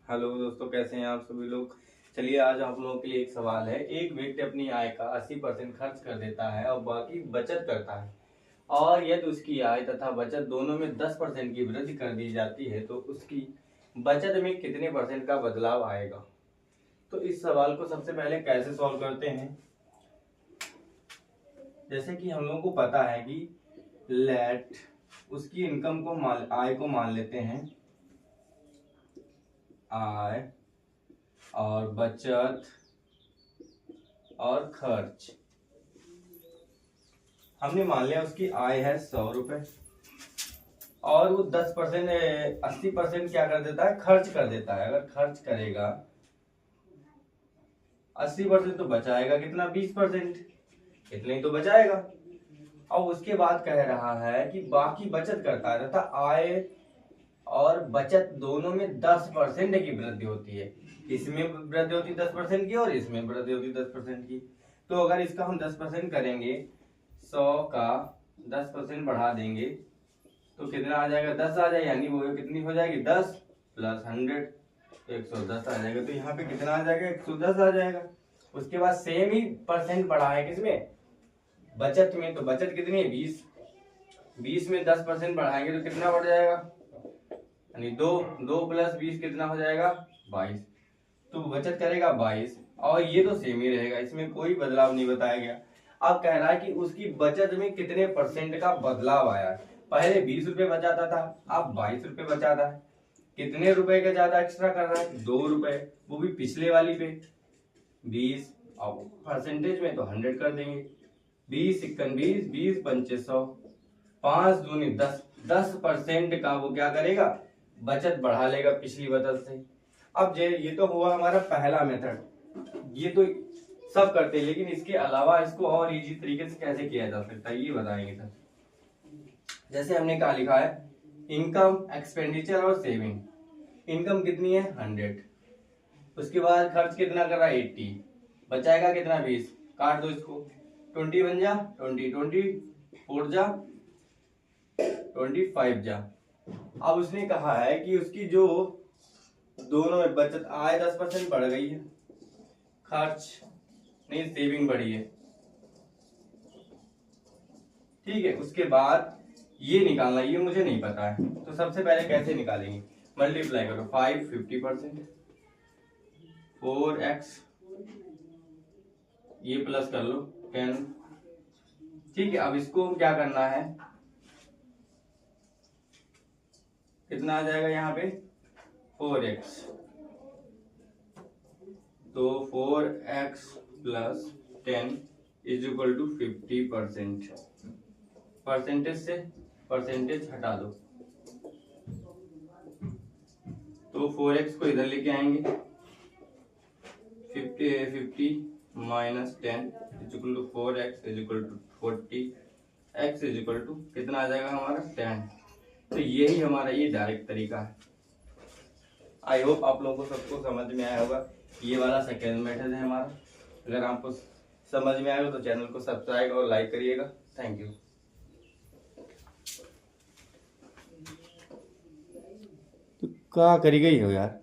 Hello दोस्तों, कैसे हैं आप सभी लोग। चलिए आज आप लोगों के लिए एक सवाल है। एक व्यक्ति अपनी आय का 80% खर्च कर देता है और बाकी बचत करता है, और यदि उसकी आय तथा बचत दोनों में 10% की वृद्धि कर दी जाती है तो उसकी बचत में कितने परसेंट का बदलाव आएगा। तो इस सवाल को सबसे पहले कैसे सॉल्व करते हैं। जैसे कि हम लोगों को पता है कि लेट उसकी इनकम को आय को मान लेते हैं आय, और बचत और खर्च हमने मान लिया उसकी आय है 100 रुपए, और वो 10% 80% क्या कर देता है, खर्च कर देता है। अगर खर्च करेगा 80% तो बचाएगा कितना, 20%, इतने ही तो बचाएगा। और उसके बाद कह रहा है कि बाकी बचत करता है तथा आय और बचत दोनों में 10% की वृद्धि होती है। इसमें वृद्धि होती है 10% की और इसमें वृद्धि होती है 10% की। तो अगर इसका हम 10% करेंगे, 100 का 10% बढ़ा देंगे तो कितना आ जाएगा, 10 आ जाएगा। यानी वो कितनी हो जाएगी, 10 प्लस 100, 110 आ जाएगा। तो यहाँ पे कितना आ जाएगा, 110 आ जाएगा। उसके बाद सेम ही परसेंट बढ़ा है किसमें, बचत में। तो बचत कितनी है, 20, 20 में 10% बढ़ाएंगे तो कितना बढ़ जाएगा, यानी 2 प्लस 20 कितना हो जाएगा, 22। तो बचत करेगा 22, और ये तो सेम ही रहेगा, इसमें कोई बदलाव नहीं बताया गया। अब कह रहा है कि उसकी बचत में कितने परसेंट का बदलाव आया है। पहले 20 रुपए बचाता था, अब 22 रुपए बचाता है। कितने रुपए का ज्यादा एक्स्ट्रा कर रहा है, 2 रुपए, वो भी पिछले वाली पे 20। अब परसेंटेज में तो 100 कर देंगे, 20 इक्कन 20, 20 पंचे 100, 5 दूनी 10, 10% का वो क्या करेगा, बचत बढ़ा लेगा पिछली बचत से। अब ये तो हुआ हमारा पहला मेथड, ये तो सब करते हैं, लेकिन इसके अलावा इसको और इजी तरीके से कैसे किया जा सकता है ये बताएंगे सर। जैसे हमने कहा लिखा है इनकम, एक्सपेंडिचर और सेविंग। इनकम कितनी है, 100, उसके बाद खर्च कितना कर रहा है, 80, बचाएगा कितना, 20, काट दो इसको, 20 बन जा, 20, 24 जा, 25 जा। अब उसने कहा है कि उसकी जो दोनों में बचत, आय 10% बढ़ गई है, खर्च नहीं, सेविंग बढ़ी है, ठीक है। उसके बाद ये निकालना, ये मुझे नहीं पता है, तो सबसे पहले कैसे निकालेंगे, मल्टीप्लाई करो, 5 50%, 4x, ये प्लस कर लो 10, ठीक है। अब इसको क्या करना है, कितना आ जाएगा यहाँ पे, 4x, तो 4x plus 10 is equal to 50%। Percentage से परसेंटेज हटा दो, तो 4x को इधर लेके आएंगे, 50 minus 10 is equal to 4x is equal to 40, x is equal to कितना आ जाएगा हमारा, 10। तो यही हमारा ये डायरेक्ट तरीका है। आई होप आप लोगों को सबको समझ में आया होगा। ये वाला सेकेंड मेथड है हमारा। अगर आपको समझ में आया हो तो चैनल को सब्सक्राइब और लाइक करिएगा। Thank you. तो क्या करी गई हो यार।